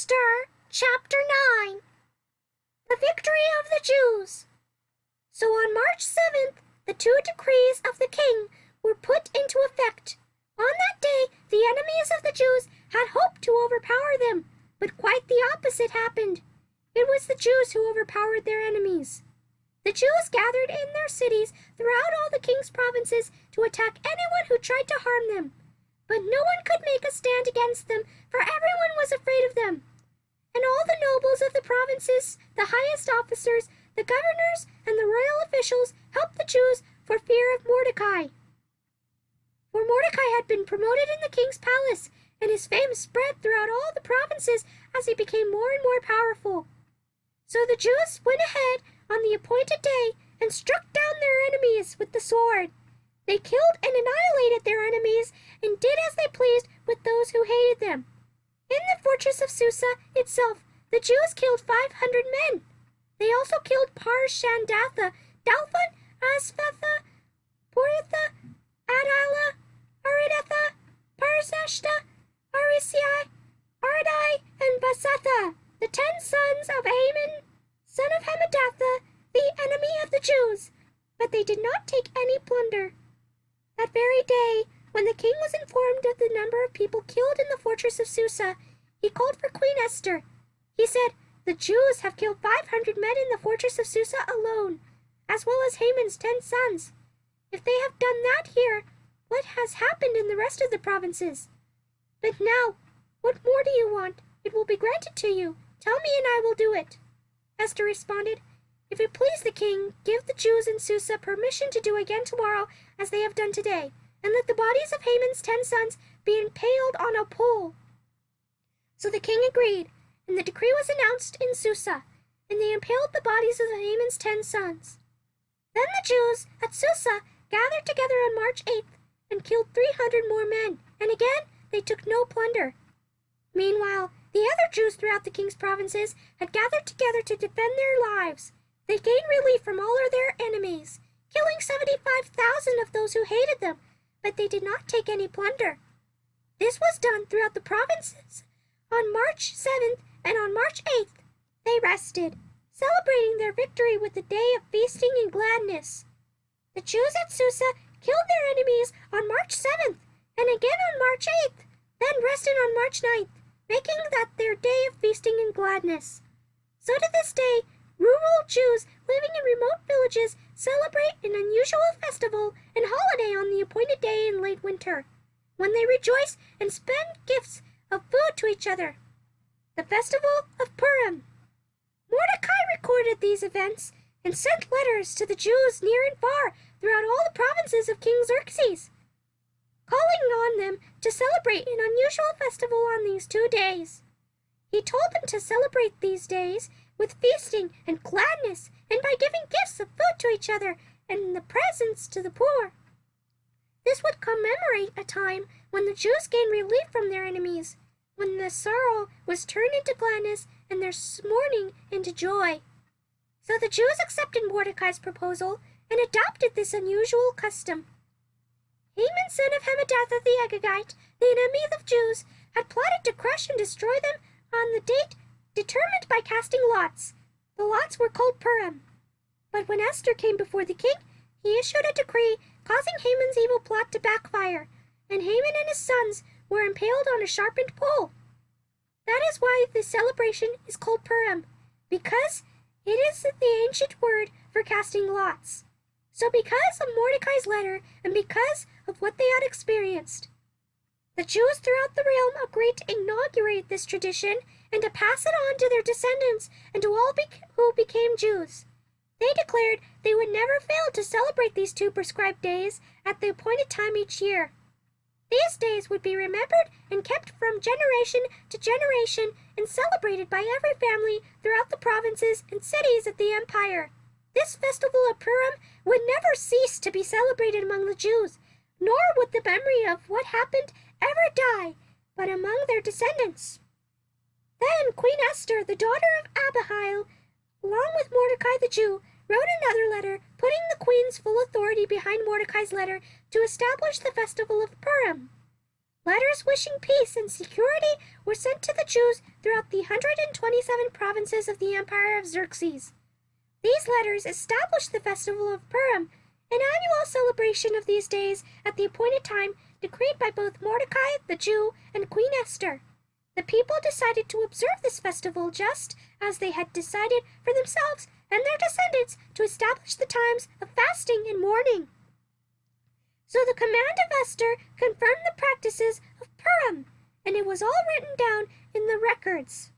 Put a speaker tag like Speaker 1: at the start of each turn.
Speaker 1: Esther Chapter 9. The Victory of the Jews. So on March 7th, the two decrees of the king were put into effect. On that day, the enemies of the Jews had hoped to overpower them, but quite the opposite happened. It was the Jews who overpowered their enemies. The Jews gathered in their cities throughout all the king's provinces to attack anyone who tried to harm them. But no one could make a stand against them, for everyone was afraid of them. And all the nobles of the provinces, the highest officers, the governors, and the royal officials helped the Jews for fear of Mordecai. For Mordecai had been promoted in the king's palace, and his fame spread throughout all the provinces as he became more and more powerful. So the Jews went ahead on the appointed day and struck down their enemies with the sword. They killed and annihilated their enemies and did as they pleased with those who hated them. In the fortress of Susa itself, the Jews killed 500 men. They also killed Parshandatha, Dalphon, Aspatha, Poritha, Adala, Aridatha, Parsashta, Arisai, Ardai, and Basatha, the 10 sons of Haman, son of Hammedatha, the enemy of the Jews. But they did not take any plunder. That very day, when the king was informed of the number of people killed in the fortress of Susa, he called for Queen Esther. He said, "The Jews have killed 500 men in the fortress of Susa alone, as well as Haman's 10 sons. If they have done that here, what has happened in the rest of the provinces? But now, what more do you want? It will be granted to you. Tell me and I will do it." Esther responded, "If it please the king, give the Jews in Susa permission to do again tomorrow as they have done today, and let the bodies of Haman's 10 sons be impaled on a pole." So the king agreed, and the decree was announced in Susa, and they impaled the bodies of Haman's 10 sons. Then the Jews at Susa gathered together on March 8th and killed 300 more men, and again they took no plunder. Meanwhile, the other Jews throughout the king's provinces had gathered together to defend their lives. They gained relief from all of their enemies, killing 75,000 of those who hated them, but they did not take any plunder. This was done throughout the provinces. On March 7th and on March 8th, they rested, celebrating their victory with a day of feasting and gladness. The Jews at Susa killed their enemies on March 7th and again on March 8th, then rested on March 9th, making that their day of feasting and gladness. So to this day, rural Jews living in remote villages celebrate an unusual festival and holiday on the appointed day in late winter, when they rejoice and spend gifts of food to each other. The festival of Purim. Mordecai recorded these events and sent letters to the Jews near and far throughout all the provinces of King Xerxes, calling on them to celebrate an unusual festival on these 2 days. He told them to celebrate these days with feasting and gladness, and by giving gifts of food to each other and the presents to the poor. This would commemorate a time when the Jews gained relief from their enemies, when the sorrow was turned into gladness and their mourning into joy. So the Jews accepted Mordecai's proposal and adopted this unusual custom. Haman, son of Hammedatha the Agagite, the enemy of the Jews, had plotted to crush and destroy them on the date determined by casting lots. The lots were called Purim. But when Esther came before the king, he issued a decree causing Haman's evil plot to backfire, and Haman and his sons were impaled on a sharpened pole. That is why this celebration is called Purim, because it is the ancient word for casting lots. So because of Mordecai's letter and because of what they had experienced, the Jews throughout the realm agreed to inaugurate this tradition and to pass it on to their descendants and to all who became Jews. They declared they would never fail to celebrate these 2 prescribed days at the appointed time each year. These days would be remembered and kept from generation to generation and celebrated by every family throughout the provinces and cities of the empire. This festival of Purim would never cease to be celebrated among the Jews, nor would the memory of what happened ever die, but among their descendants. Then Queen Esther, the daughter of Abihail, along with Mordecai the Jew, wrote another letter putting the queen's full authority behind Mordecai's letter to establish the festival of Purim. Letters wishing peace and security were sent to the Jews throughout the 127 provinces of the Empire of Xerxes. These letters established the festival of Purim, an annual celebration of these days at the appointed time decreed by both Mordecai the Jew and Queen Esther. The people decided to observe this festival just as they had decided for themselves and their descendants to establish the times of fasting and mourning. So the command of Esther confirmed the practices of Purim, and it was all written down in the records.